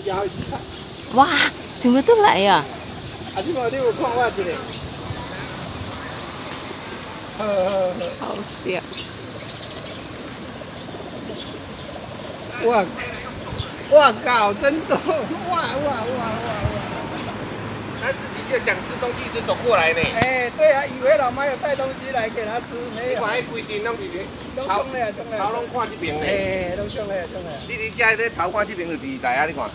摇一下。哇，全部都来啊！啊，你有看我一个？好笑。哇靠，真多！哇！他自己就想吃东西，一直走过来呢。哎，对啊，以为老妈有带东西来给他吃，没有。你看，规定拢是都中了，头拢看这边呢。哎，都中了。你伫遮咧头看这边就第二台啊，你看。